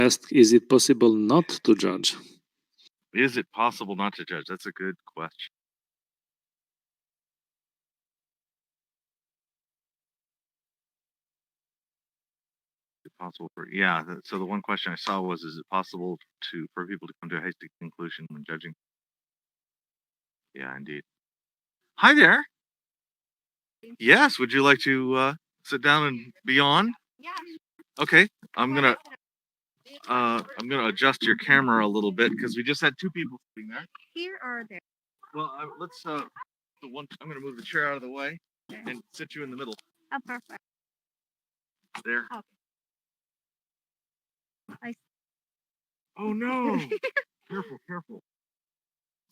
asked, is it possible not to judge? Is it possible not to judge? That's a good question. Is it possible for so the one question I saw was, is it possible for people to come to a hasty conclusion when judging? Yeah, indeed. Hi there. Yes, would you like to sit down and be on? Yeah. Okay, I'm gonna adjust your camera a little bit because we just had two people sitting there. Here or there? Well, let's I'm gonna move the chair out of the way and sit you in the middle. Oh, perfect. There. Okay. Oh no! Careful, careful.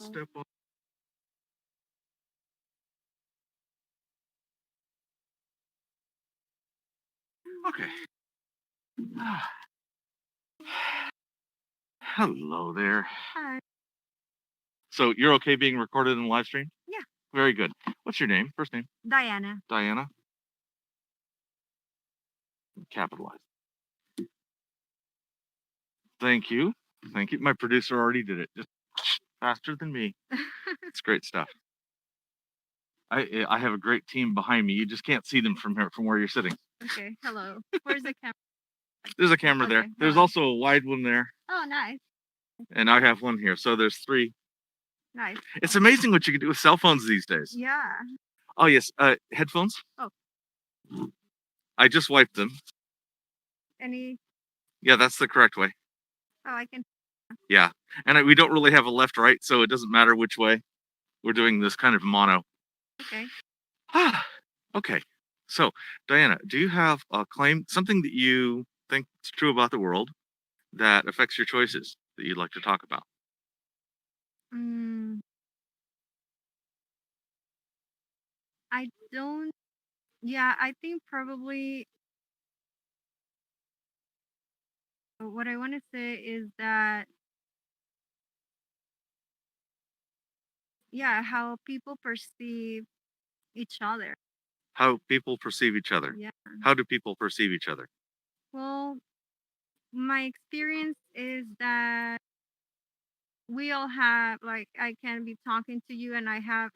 Step on. Okay. Hello there. Hi. So you're okay being recorded in the live stream? Yeah. Very good. What's your name? First name? Diana. Diana. Capitalized. Thank you. Thank you. My producer already did it. Just faster than me. It's great stuff. I have a great team behind me. You just can't see them from where you're sitting. Okay. Hello. Where's the camera? There's a camera there. There's also a wide one there. Oh, nice. And I have one here. So there's three. Nice. It's amazing what you can do with cell phones these days. Yeah. Oh, yes. Headphones? Oh. I just wiped them. Any? Yeah, that's the correct way. Oh, I can. Yeah. And we don't really have a left-right, so it doesn't matter which way. We're doing this kind of mono. Okay. Okay. So, Diana, do you have a claim, something that you think is true about the world that affects your choices that you'd like to talk about? I don't. Yeah, I think probably what I want to say is that, yeah, how people perceive each other. How people perceive each other. Yeah. How do people perceive each other? Well, my experience is that we all have, like, I can be talking to you and I have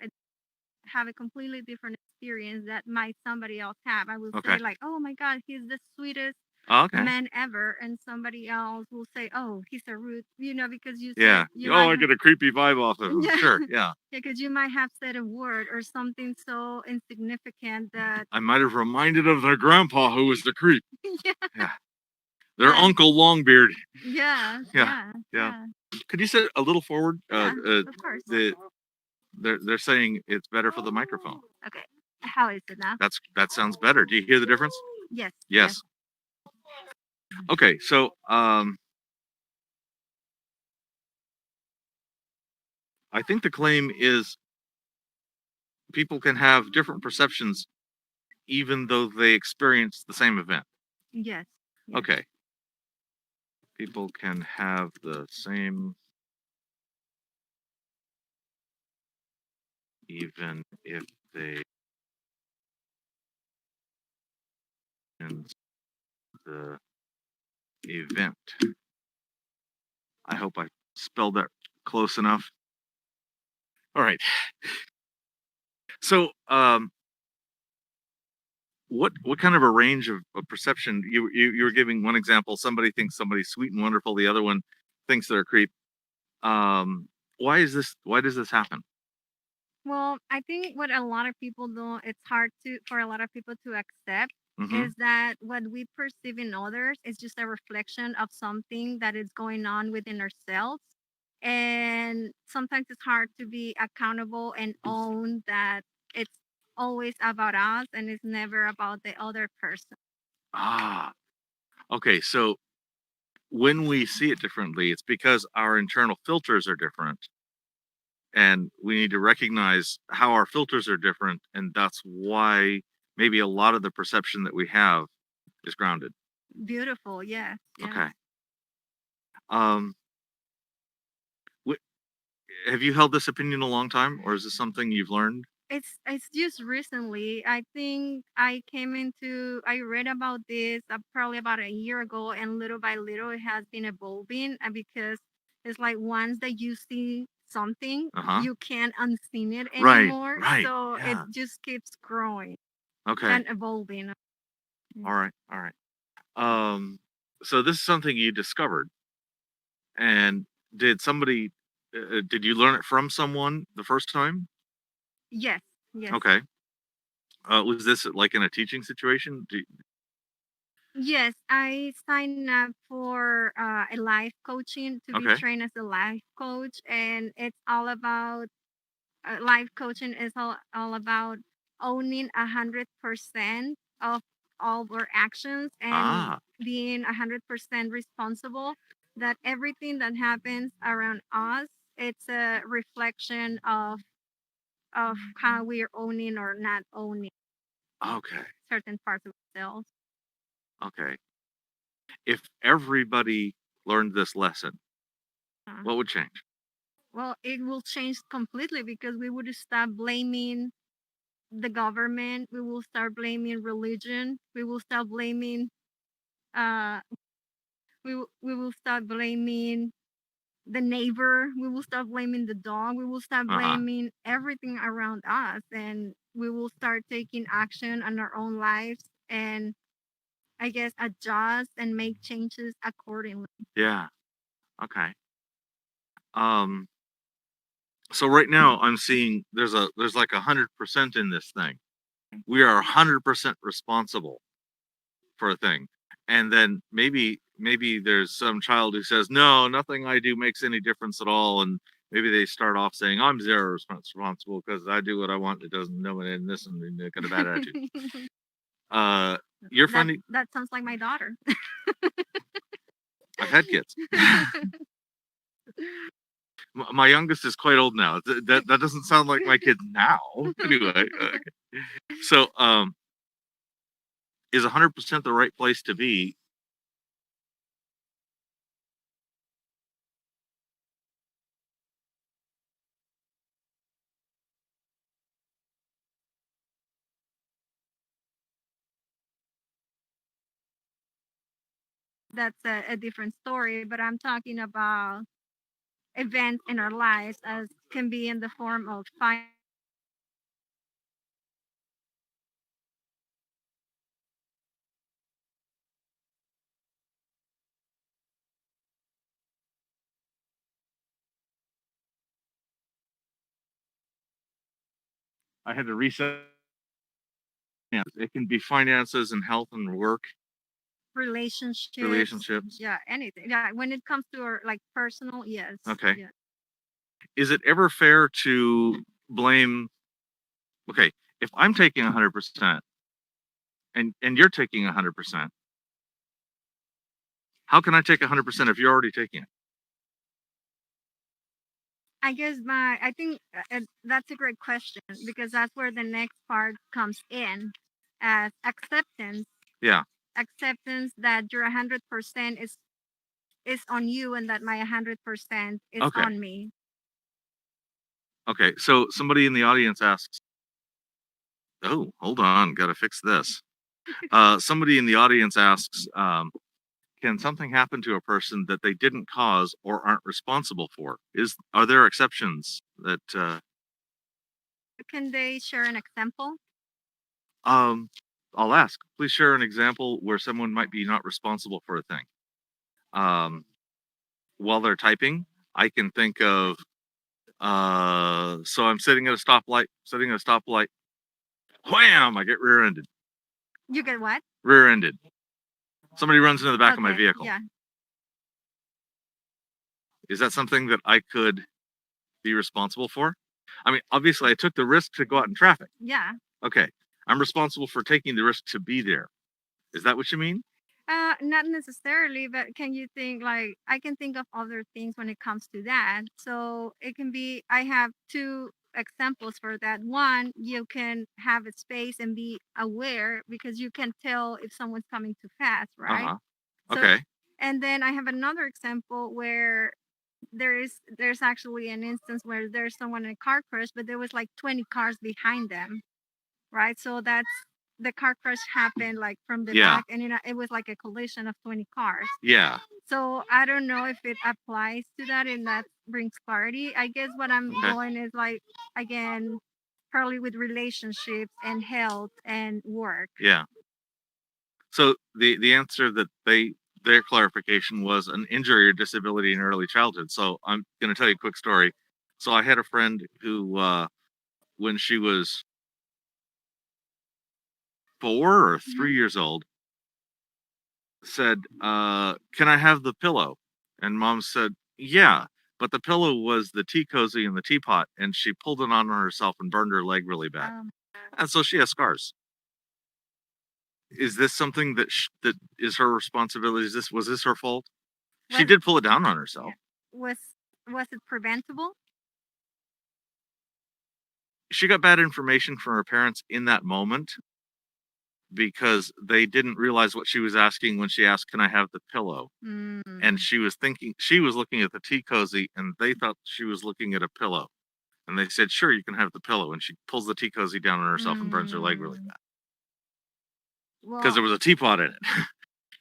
a completely different experience that might somebody else have. I will say, like, oh my God, he's the sweetest man ever, and somebody else will say, oh, he's a rude, because you said, I get a creepy vibe off of him. Yeah. Sure, yeah. Because you might have said a word or something so insignificant that I might have reminded of their grandpa who was the creep. Yeah. Their Uncle Longbeard. Yeah. Could you sit a little forward? Yeah, of course. They're saying it's better for the microphone. Okay. How is it now? That sounds better. Do you hear the difference? Yes. Yes. Okay, so I think the claim is people can have different perceptions even though they experience the same event. Yes. Okay. People can have the same even if they in the event. I hope I spelled that close enough. All right. So, what kind of a range of perception you were giving one example? Somebody thinks somebody's sweet and wonderful. The other one thinks they're a creep. Why does this happen? Well, I think what a lot of people do, it's hard for a lot of people to accept, is that what we perceive in others is just a reflection of something that is going on within ourselves. And sometimes it's hard to be accountable and own that it's always about us and it's never about the other person. Okay. So when we see it differently, it's because our internal filters are different. And we need to recognize how our filters are different. And that's why maybe a lot of the perception that we have is grounded. Beautiful. Yeah. Okay. Have you held this opinion a long time, or is this something you've learned? It's just recently. I think I read about this probably about a year ago, and little by little it has been evolving, because it's like once that you see something, Uh-huh. you can't unseen it Right. anymore. Right. So it Yeah. just keeps growing Okay. and evolving. All right. All right. So this is something you discovered, and did you learn it from someone the first time? Yes, yes. Okay. Was this like in a teaching situation? Yes, I signed up for a life coaching to be Okay. trained as a life coach, and it's all about life coaching is all about owning 100% of all our actions and Ah. being 100% responsible. That everything that happens around us, it's a reflection of how we are owning or not owning Okay. certain parts of ourselves. Okay. If everybody learned this lesson, Uh, what would change? well, it will change completely because we would stop blaming the government. We will start blaming religion. We will start blaming uh we will start blaming the neighbor. We will start blaming the dog. We will start Uh-huh. blaming everything around us, and we will start taking action on our own lives, and I guess adjust and make changes accordingly. Yeah. Okay. Um, so right now I'm seeing there's like 100% in this thing. We are 100% responsible for a thing. And then maybe there's some child who says, "No, nothing I do makes any difference at all." And maybe they start off saying, "I'm zero responsible because I do what I want. It doesn't know it and this and they got a bad attitude." Uh, you're that finding that sounds like my daughter. I've had kids. My youngest is quite old now. That doesn't sound like my kid now. Anyway, okay. So is 100% the right place to be? That's a different story, but I'm talking about events in our lives as can be in the form of fire. I had to reset. It can be finances and health and work Relationships, relationships. yeah, anything. Yeah, when it comes to our like personal, yes. Okay. Yeah. Is it ever fair to blame? Okay, if I'm taking 100% and you're taking 100%, how can I take 100% if you're already taking it? I think that's a great question because that's where the next part comes in as acceptance. Yeah. Acceptance that your 100% is on you and that my 100% is Okay. on me. Okay. So somebody in the audience asks, "Oh, hold on, got to fix this." Somebody in the audience asks, "Can something happen to a person that they didn't cause or aren't responsible for? Are there exceptions that?" Can they share an example? Um, I'll ask. Please share an example where someone might be not responsible for a thing. Um, while they're typing, I can think of. So I'm sitting at a stoplight. Sitting at a stoplight. Wham! I get rear-ended. You get what? Rear-ended. Somebody runs into the back of my Okay, vehicle. yeah. Is that something that I could be responsible for? I mean, obviously, I took the risk to go out in traffic. Yeah. Okay, I'm responsible for taking the risk to be there. Is that what you mean? Not necessarily, but can you think like I can think of other things when it comes to that. So it can be I have two examples for that. One, you can have a space and be aware because you can tell if someone's coming too fast, right? Uh-huh. So Okay. and then I have another example where there's actually an instance where there's someone in a car crash, but there was like 20 cars behind them, right? So that's the car crash happened like from the Yeah. back, and it was like a collision of 20 cars. Yeah. So I don't know if it applies to that and that brings clarity. I guess what I'm Okay. going is like, again, probably with relationships and health and work. Yeah. So the answer that their clarification was an injury or disability in early childhood. So I'm going to tell you a quick story. So I had a friend who, when she was 4 or 3 years old, said, "Can I have the pillow?" And mom said, "Yeah." But the pillow was the tea cozy and the teapot, and she pulled it on herself and burned her leg really bad. And so she has scars. Is this something that is her responsibility? Was this her fault? She Was- did pull it down on herself. was it preventable? She got bad information from her parents in that moment because they didn't realize what she was asking when she asked, "Can I have the pillow?" And she was looking at the tea cozy, and they thought she was looking at a pillow. And they said, "Sure, you can have the pillow." And she pulls the tea cozy down on herself and burns her leg really bad because Well, there was a teapot in it.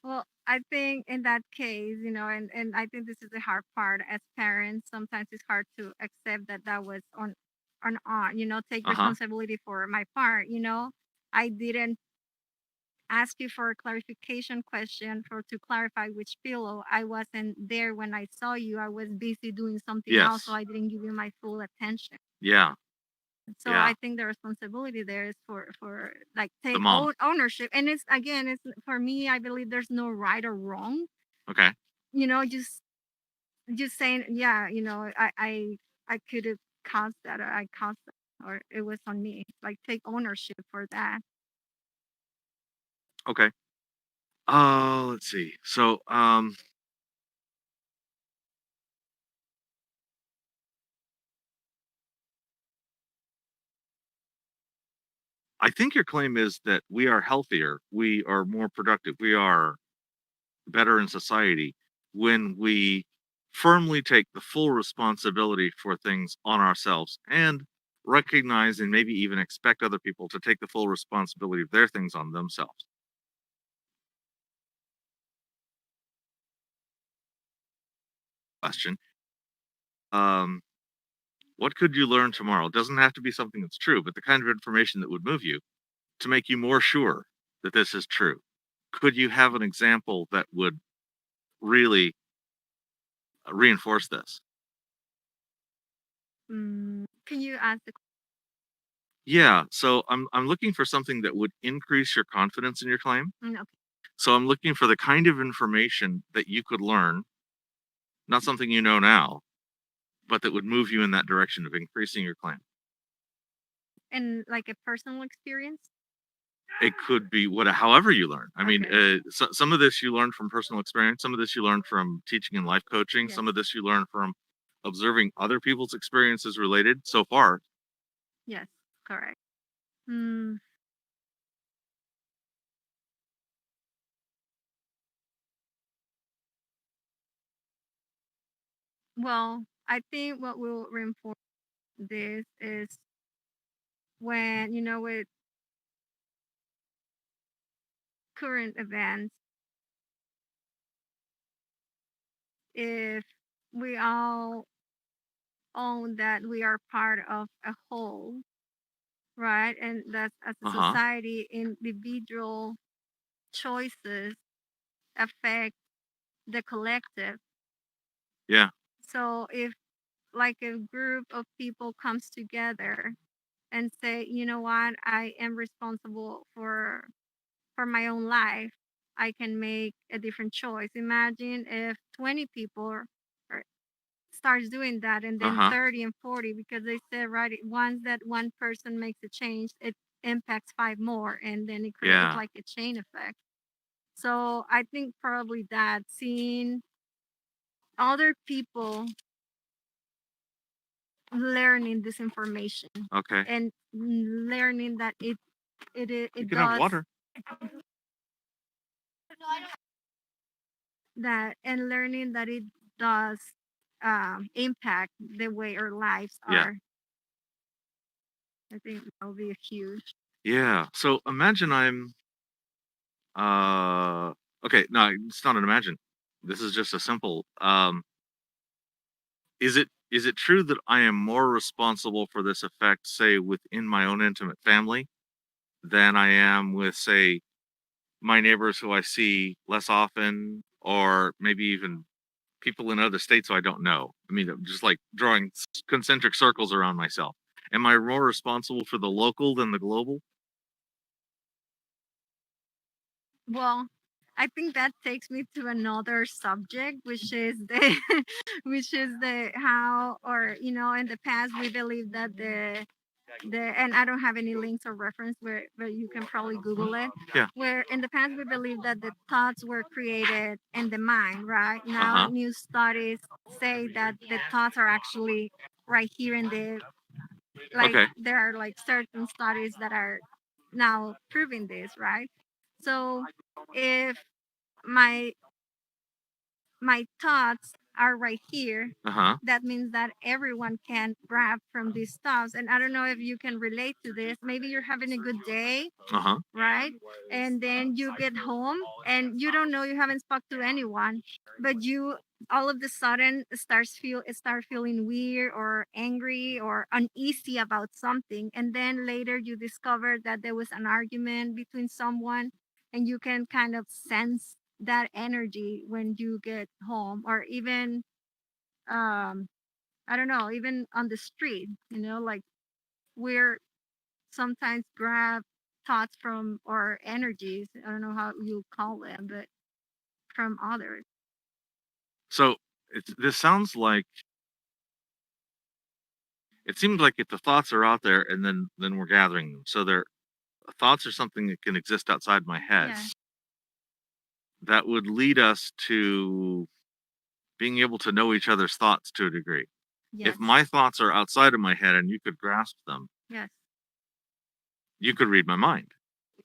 well, I think in that case, and I think this is the hard part as parents. Sometimes it's hard to accept that that was on, take responsibility for my part. I didn't ask you for a clarification question to clarify which pillow. I wasn't there when I saw you. I was busy doing something else, so Yes. I didn't give you my full attention. Yeah. So Yeah. I think the responsibility there is for like take mom. ownership. And it's for me, I believe there's no right or wrong. Okay. Just saying, yeah, I could have caused that, or I caused that, or it was on me. Like take ownership for that. Okay. Let's see. So, I think your claim is that we are healthier, we are more productive, we are better in society when we firmly take the full responsibility for things on ourselves and recognize and maybe even expect other people to take the full responsibility of their things on themselves. Question. What could you learn tomorrow? It doesn't have to be something that's true, but the kind of information that would move you to make you more sure that this is true. Could you have an example that would really reinforce this? Can you ask the Yeah, so I'm looking for something that would increase your confidence in your claim. okay. So I'm looking for the kind of information that you could learn, not something you know now, but that would move you in that direction of increasing your claim. And like a personal experience? It could be however you learn. I mean, Okay. some of this you learn from personal experience, some of this you learn from teaching and life coaching, Yes. some of this you learn from observing other people's experiences related so far. Yes, correct. Hmm. Well, I think what will reinforce this is when, with current events, if we all own that we are part of a whole, right? And that as a Uh-huh. society, individual choices affect the collective. Yeah. So if like a group of people comes together and say, you know what, I am responsible for my own life, I can make a different choice. Imagine if 20 people starts doing that, and then Uh-huh. 30 and 40, because they said, right, once that one person makes a change, it impacts 5 more, and then it creates Yeah. like a chain effect. So I think probably that seeing other people learning this information Okay. and learning that it You it can have does water. that, and learning that it does impact the way our lives Yeah. are. I think that will be huge. Yeah. So imagine I'm okay, no, it's not an imagine. This is just a simple is it true that I am more responsible for this effect, say, within my own intimate family than I am with, say, my neighbors who I see less often, or maybe even people in other states who I don't know? I mean, I'm just like drawing concentric circles around myself. Am I more responsible for the local than the global? Well, I think that takes me to another subject, which is the which is the how, or in the past we believe that and I don't have any links or reference where you can probably Google it. Yeah. Where in the past we believe that the thoughts were created in the mind, right? Now Uh-huh. new studies say that the thoughts are actually right here in the Okay. there are like certain studies that are now proving this, right? So if my my thoughts are right here, Uh-huh. that means that everyone can grab from these thoughts. And I don't know if you can relate to this. Maybe you're having a good day, Uh-huh. right? And then you get home and you don't know, you haven't spoke to anyone, but you all of the sudden start feeling weird or angry or uneasy about something. And then later you discover that there was an argument between someone, and you can kind of sense that energy when you get home, or even I don't know, even on the street, like we're sometimes grab thoughts from, or energies, I don't know how you call them, but from others. So this sounds like it seems like if the thoughts are out there and then we're gathering them. So they're thoughts are something that can exist outside my head. Yeah. That would lead us to being able to know each other's thoughts to a degree. Yes. If my thoughts are outside of my head and you could grasp them, Yes. you could read my mind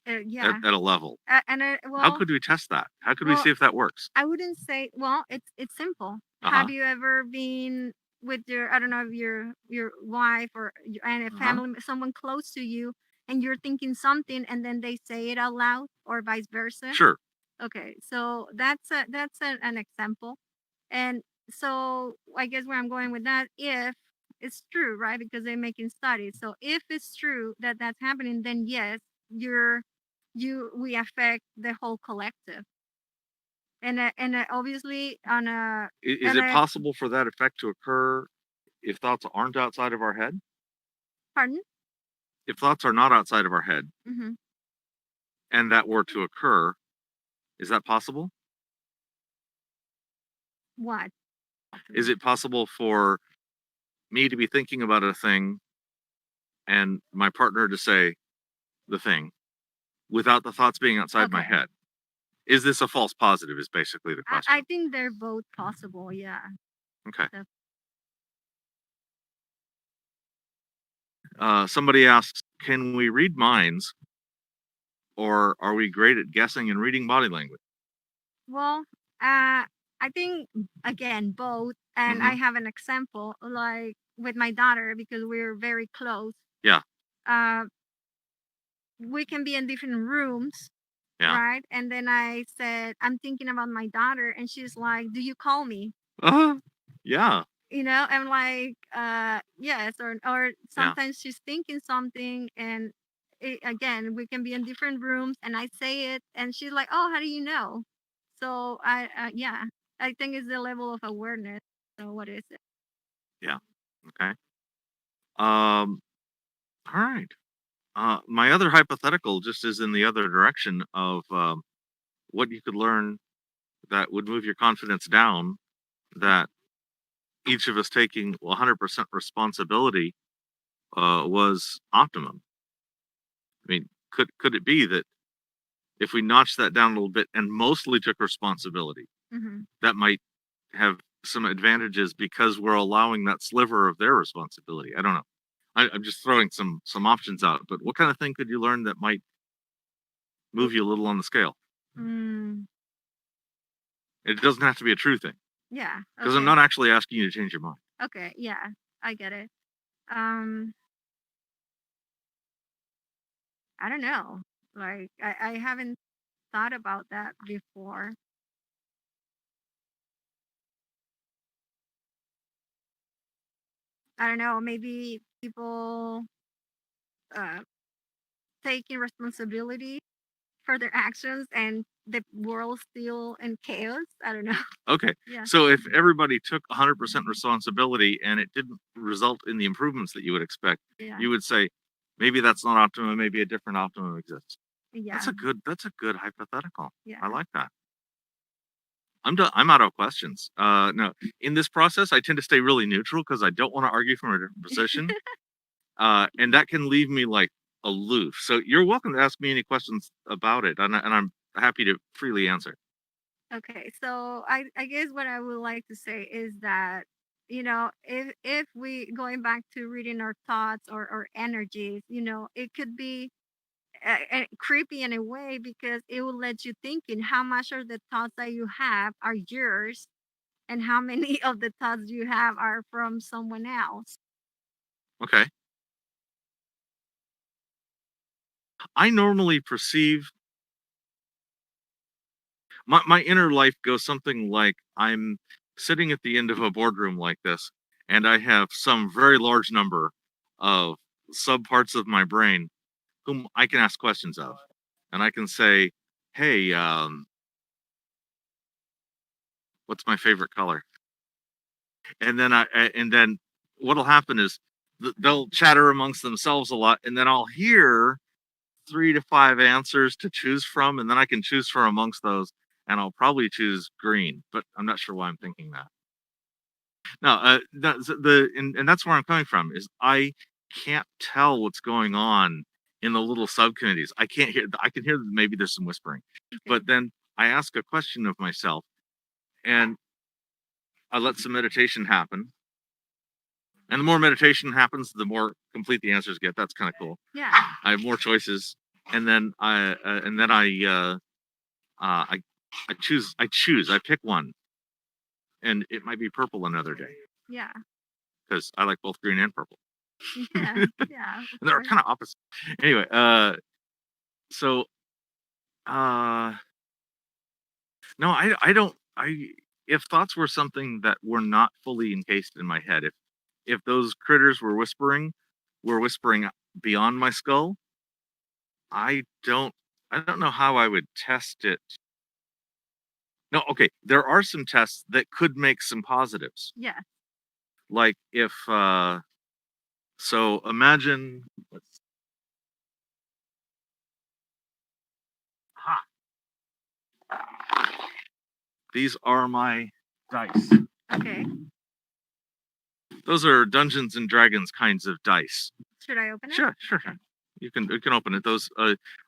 Yeah. at a level. And How could we test that? How could we well, see if that works? I wouldn't say. Well, it's simple. Have you ever been with your, I don't know, if your wife or and a family, someone close to you, and you're thinking something, and then they say it out loud, or vice versa? Sure. Okay, so an example, and so I guess where I'm going with that, if it's true, right? Because they're making studies. So if it's true that that's happening, then yes, we affect the whole collective. And obviously on a Is it possible for that effect to occur if thoughts aren't outside of our head? pardon. If thoughts are not outside of our head Hmm. and that were to occur, is that possible? What? Is it possible for me to be thinking about a thing and my partner to say the thing without the thoughts being outside my Okay. head? Is this a false positive is basically the question. I think they're both possible, yeah. Okay. So- Somebody asks, can we read minds, or are we great at guessing and reading body language? Well, I think again both, and I have an example like with my daughter, because we're very close. Yeah. We can be in different rooms, Yeah. right? And then I said, I'm thinking about my daughter, and she's like, "Do you call me?" Yeah. I'm like, yes, or sometimes she's thinking something, and again, we can be in different rooms, and I say it, and she's like, "Oh, how do you know?" So yeah, I think it's the level of awareness. So what is it? Yeah. Okay. All right. My other hypothetical just is in the other direction of what you could learn that would move your confidence down, that each of us taking 100% responsibility was optimum. I mean, could it be that if we notched that down a little bit and mostly took responsibility, Mm-hmm. that might have some advantages because we're allowing that sliver of their responsibility? I don't know. I'm just throwing some options out, but what kind of thing could you learn that might move you a little on the scale? Mm. It doesn't have to be a true thing. Yeah. Because I'm Okay. not actually asking you to change your mind. Okay. Yeah. I get it. Um, I don't know. Like I haven't thought about that before. I don't know. Maybe people uh taking responsibility for their actions and the world still in chaos. I don't know. Okay. Yeah. So if everybody took 100% responsibility and it didn't result in the improvements that you would expect, Yeah. you would say, maybe that's not optimum, maybe a different optimum exists. Yeah. That's a good hypothetical. Yeah. I like that. I'm done. I'm out of questions. No, in this process, I tend to stay really neutral because I don't want to argue from a different position. And that can leave me like aloof. So you're welcome to ask me any questions about it, and I'm happy to freely answer. Okay, so I guess what I would like to say is that, if we going back to reading our thoughts or energies, it could be creepy in a way because it will let you thinking how much of the thoughts that you have are yours and how many of the thoughts you have are from someone else. Okay. I normally perceive my inner life goes something like I'm sitting at the end of a boardroom like this, and I have some very large number of subparts of my brain whom I can ask questions of. And I can say, hey, what's my favorite color? And then what'll happen is they'll chatter amongst themselves a lot, and then I'll hear 3 to 5 answers to choose from, and then I can choose from amongst those, and I'll probably choose green, but I'm not sure why I'm thinking that. No, and that's where I'm coming from is I can't tell what's going on in the little subcommittees. I can't hear. I can hear that maybe there's some whispering, Okay. but then I ask a question of myself, and I let some meditation happen. And the more meditation happens, the more complete the answers get. That's kind of cool. Yeah. I have more choices, and then I choose. I pick one, and it might be purple another day Yeah. because I like both green and purple, Yeah. Yeah. Of and they're course. kind of opposite. Anyway, so uh, no, I don't. If thoughts were something that were not fully encased in my head, if those critters were whispering beyond my skull, I don't I don't know how I would test it. No, okay, there are some tests that could make some positives. Yeah. Like if so imagine ha, these are my dice. Okay. Those are Dungeons and Dragons kinds of dice. Should I open it? Sure. You can open it. Those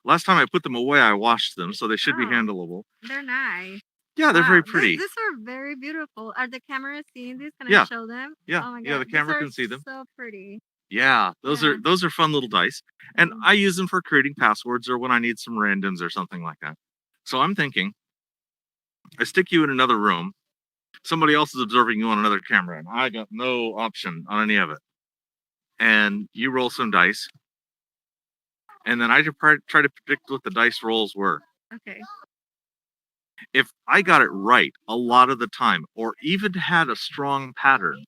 last time I put them away I washed them, so they should be Oh, handleable. they're nice. Yeah, they're very Wow, pretty. these are very beautiful. Are the cameras seeing this? Can I Yeah. show them? Yeah, Oh my yeah, the god, these camera are can see them. so pretty. Yeah, Yeah. those are fun little dice, and Mm. I use them for creating passwords or when I need some randoms or something like that. So I'm thinking, I stick you in another room. Somebody else is observing you on another camera, and I got no option on any of it. And you roll some dice, and then I try to predict what the dice rolls were. Okay. If I got it right a lot of the time, or even had a strong pattern,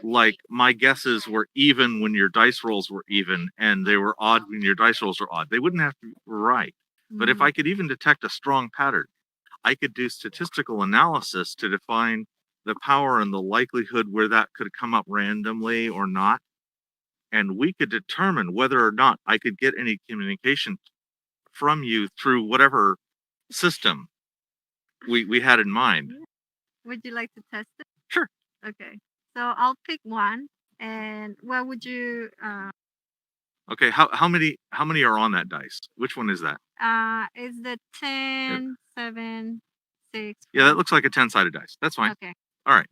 like my guesses were even when your dice rolls were even, and they were odd when your dice rolls were odd, they wouldn't have to be right. But if Mm. I could even detect a strong pattern, I could do statistical analysis to define the power and the likelihood where that could come up randomly or not. And we could determine whether or not I could get any communication from you through whatever system we had in mind. Yeah. Would you like to test it? Sure. Okay. So I'll pick one. And what would you Okay, how many are on that dice? Which one is that? is the Yeah, 10, 7, 6, yeah, that 4? looks like a 10-sided dice. That's fine. Okay. All right.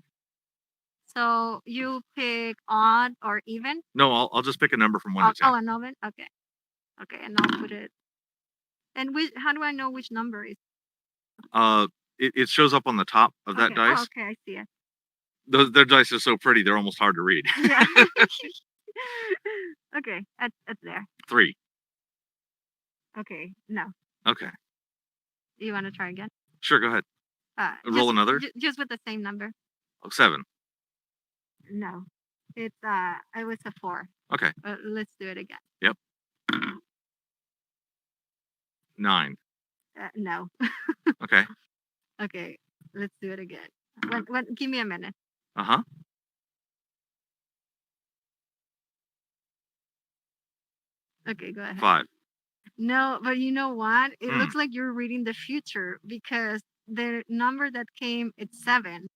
So you pick odd or even? No, I'll just pick a number from 1 to 10. Oh, an oven? Okay. Okay, and I'll put it. And how do I know which number is? It shows up on the top of that Okay. Oh, dice. okay, I see it. Their dice are so pretty, they're almost hard to read. Yeah. Okay, that's there. 3. Okay, no. Okay. You want to try again? Sure, go ahead. Roll another? Just with the same number. 7. No. It was a 4. Okay. Let's do it again. Yep. 9. No. Okay. Okay, let's do it again. Give me a minute. Uh-huh. Okay, go ahead. 5. No, but you know what? It looks like you're reading the future because the number that came, it's 7.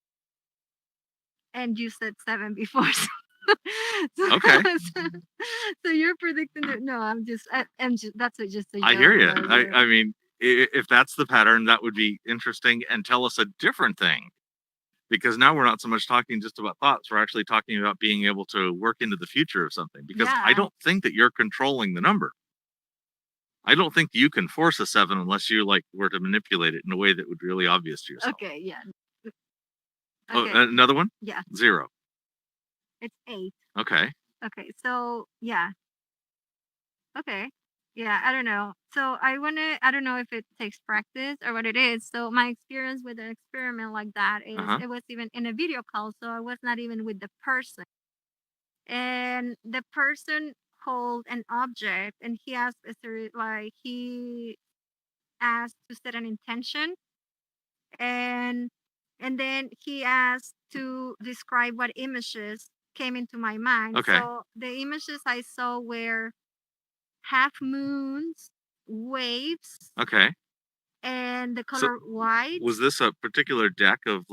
And you said 7 before. Okay. So you're predicting that. No, I'm just that's just a I joke, hear you. right? I mean, if that's the pattern, that would be interesting and tell us a different thing. Because now we're not so much talking just about thoughts. We're actually talking about being able to work into the future of something. Because I Yeah. don't think that you're controlling the number. I don't think you can force a 7 unless you were to manipulate it in a way that would be really obvious to yourself. Okay, yeah. Oh, Okay, another one? yeah, 0. it's 8. Okay. Okay, so yeah. Okay. Yeah, I don't know. So I don't know if it takes practice or what it is. So my experience with an experiment like that is Uh-huh. it was even in a video call, so I was not even with the person. And the person hold an object and he asked he asked to set an intention and then he asked to describe what images came into my mind. Okay. So the images I saw were half moons, waves, Okay. and the So color white. was this a particular deck of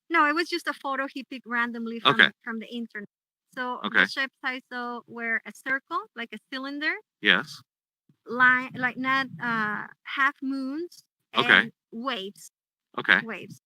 No, it was just a photo he picked randomly Okay. from the internet. So Okay. the shapes I saw were a circle, like a cylinder, Yes. line like not half moons, Okay. and waves. Okay. Waves.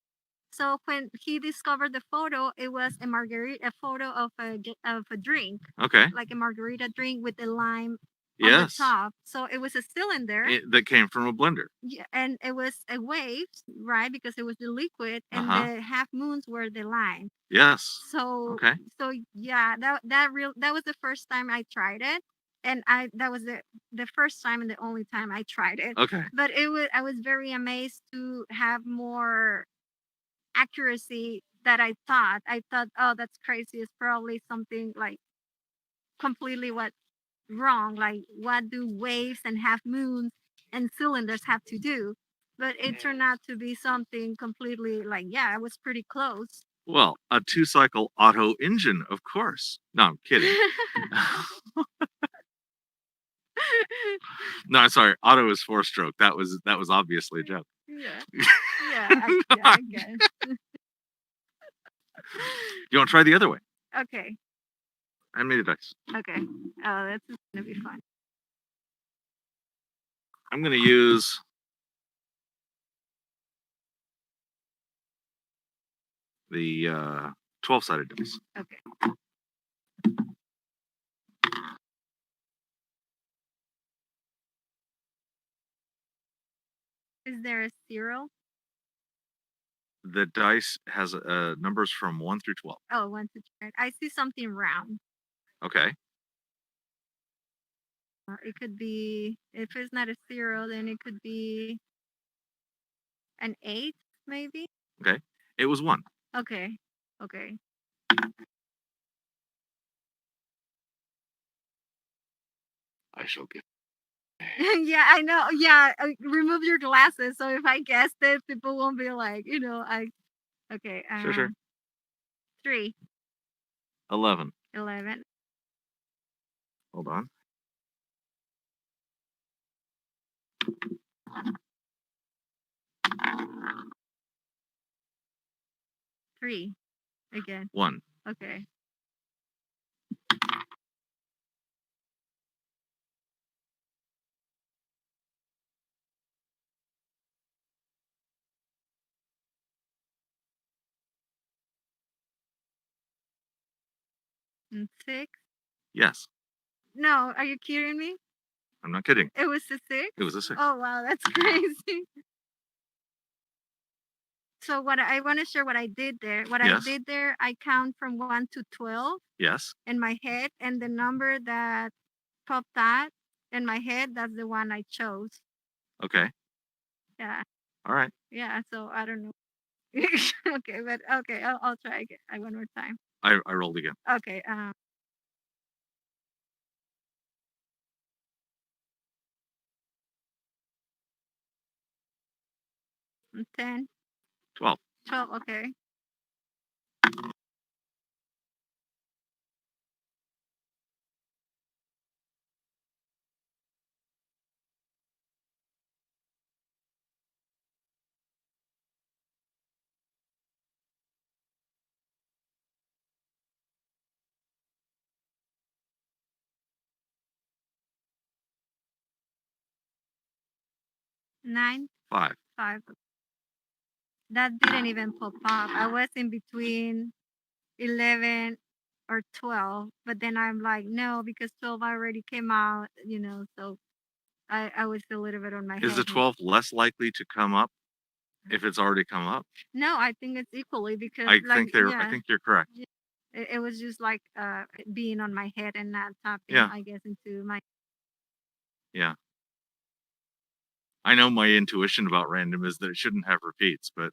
So when he discovered the photo, it was a photo of a drink, Okay. like a margarita drink with a lime on the Yes. top. So it was a cylinder. That came from a blender. Yeah, and it was a wave, right? Because it was the liquid, and Uh-huh. the half moons were the line. Yes. So Okay. so yeah, that was the first time I tried it, and that was the first time and the only time I tried it. Okay. But I was very amazed to have more accuracy that I thought. I thought, oh, that's crazy. It's probably something like completely wrong. Like, what do waves and half moons and cylinders have to do? But it turned out to be something completely like, yeah, I was pretty close. Well, a 2-cycle auto engine, of course. No, I'm kidding. No, I'm sorry. Auto is 4-stroke. That was obviously a joke. Yeah, I guess. You want to try the other way? Okay, I made a dice. okay. Oh, that's gonna be fun. I'm going to use the 12-sided dice. Okay. Is there a 0? The dice has numbers from 1 through 12. Oh, 1 to 10. I see something round. Okay. It could be, if it's not a 0, then it could be an 8, maybe. Okay. It was 1. Okay. Okay. I shall get. Yeah, I know. Yeah, remove your glasses. So if I guessed it, people won't be like, okay. Sure. 3, 11. 11, Hold on. 3 again. 1. Okay. And 6. Yes. No, are you kidding me? I'm not kidding. It was a 6? It was a 6. Oh, wow, that's crazy. So what I want to share what I did there. What Yes. I did there, I count from 1 to 12 Yes. in my head, and the number that popped out in my head, that's the one I chose. Okay. Yeah. All right. Yeah. So I don't know. Okay, but okay, I'll try again. One more time. I rolled again. Okay. 10, 12. 12. Okay. Nine, 5. 5. That didn't even pop up. I was in between 11 or 12, but then I'm like, no, because 12 already came out, so I was a little bit on my Is the head. 12 less likely to come up if it's already come up? No, I think it's equally because I like think you're correct. it was just like being on my head and not tapping, Yeah. I guess, into my Yeah. I know my intuition about random is that it shouldn't have repeats, but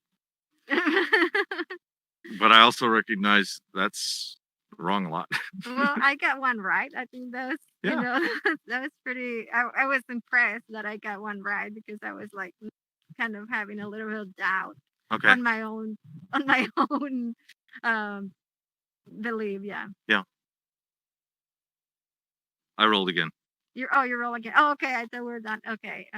I also recognize that's wrong a lot. Well, I got one right. I think that was, Yeah. that was pretty. I was impressed that I got one right because I was like kind of having a little bit of doubt Okay. on my own um belief. Yeah. Yeah. I rolled again. You're rolling again. Oh, okay. I thought we were done. Okay.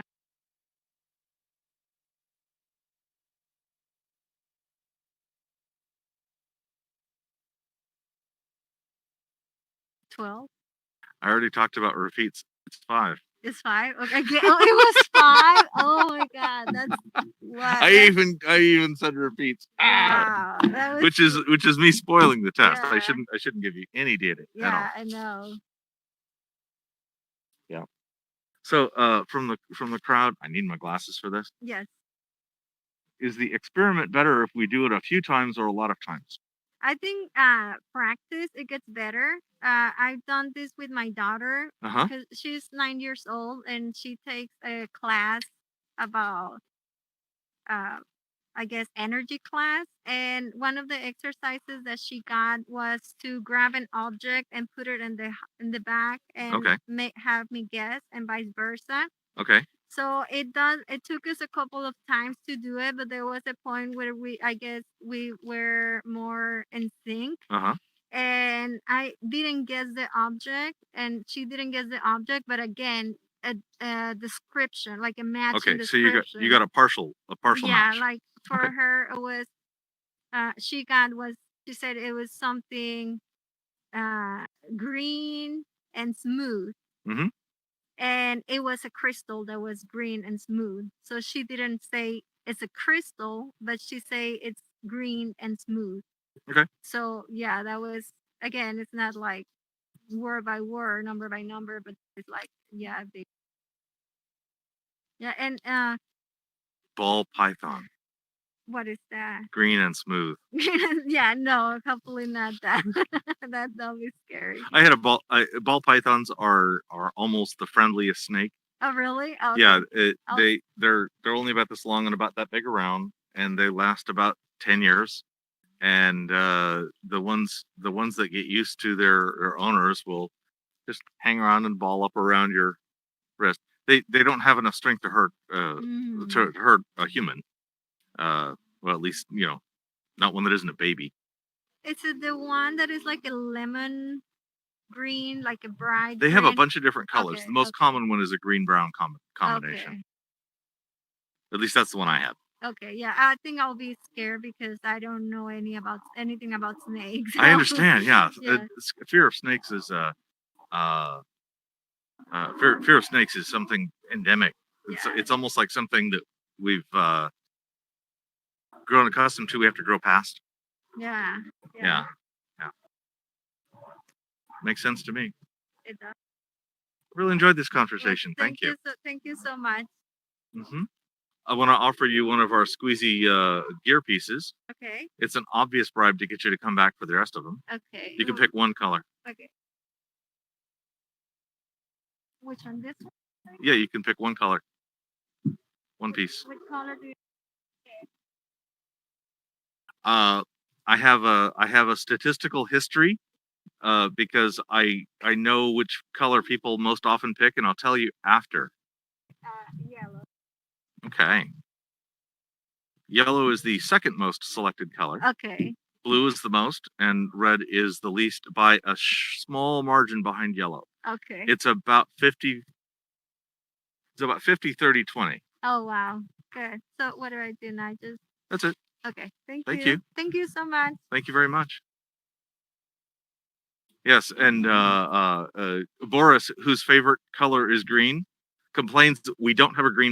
12. I already talked about repeats. It's 5. It's 5. Okay. Oh, it was 5. Oh my god, that's what. I even said repeats. Wow, that was Which is me spoiling the test. Yeah. I shouldn't give you any data at all. Yeah, I know. Yeah. So from the crowd, I need my glasses for this. Yes. Is the experiment better if we do it a few times or a lot of times? I think practice it gets better. I've done this with my daughter Uh-huh. because she's 9 years old and she takes a class about I guess energy class, and one of the exercises that she got was to grab an object and put it in the back and Okay. have me guess, and vice versa. Okay. So it took us a couple of times to do it, but there was a point where I guess we were more in sync. Uh-huh. And I didn't guess the object, and she didn't guess the object, but again, a description, like a matching Okay. So description. you got a partial Yeah, match. like for Okay. her it was she said it was something green and smooth. Mm-hmm. And it was a crystal that was green and smooth. So she didn't say it's a crystal, but she say it's green and smooth. Okay. So yeah, that was, again, it's not like word by word, number by number, but it's like yeah. And Ball python. what is that? Green and smooth. Yeah, no, hopefully not that. That'll be scary. I had ball pythons are almost the friendliest snake. Oh really? Oh, Yeah, okay. they're only about this long and about that big around, and they last about 10 years. And the ones that get used to their owners will just hang around and ball up around your wrist. They don't have enough strength to hurt to hurt a human. Well, at least not one that isn't a baby. Is it the one that is like a lemon green, like a bright They have a green? bunch of different colors. Okay, The most common one is a green-brown combination. Okay. At least that's the one I have. Okay, yeah, I think I'll be scared because I don't know anything about snakes. I understand. Yeah, Yeah. fear of snakes is fear of snakes is something endemic. It's almost like something that we've grown accustomed to. We have to grow past. Yeah. Yeah. Makes sense to me. It does. Really enjoyed this conversation. Well, Thank you. thank you so much. Mm-hmm. I want to offer you one of our squeezy gear pieces. Okay. It's an obvious bribe to get you to come back for the rest of them. Okay. You can pick one color. Okay. Which one? This one? Yeah, you can pick one color. One piece. What color do you? I have a statistical history because I know which color people most often pick, and I'll tell you after. Yellow. Okay. Yellow is the second most selected color. Okay. Blue is the most, and red is the least by a small margin behind yellow. Okay. It's about 50. It's about 50, 30, 20. Oh wow. Good. So what do I do now? Just That's it. okay. Thank Thank you. you. Thank you so much. Thank you very much. Yes, and Boris, whose favorite color is green, complains that we don't have a green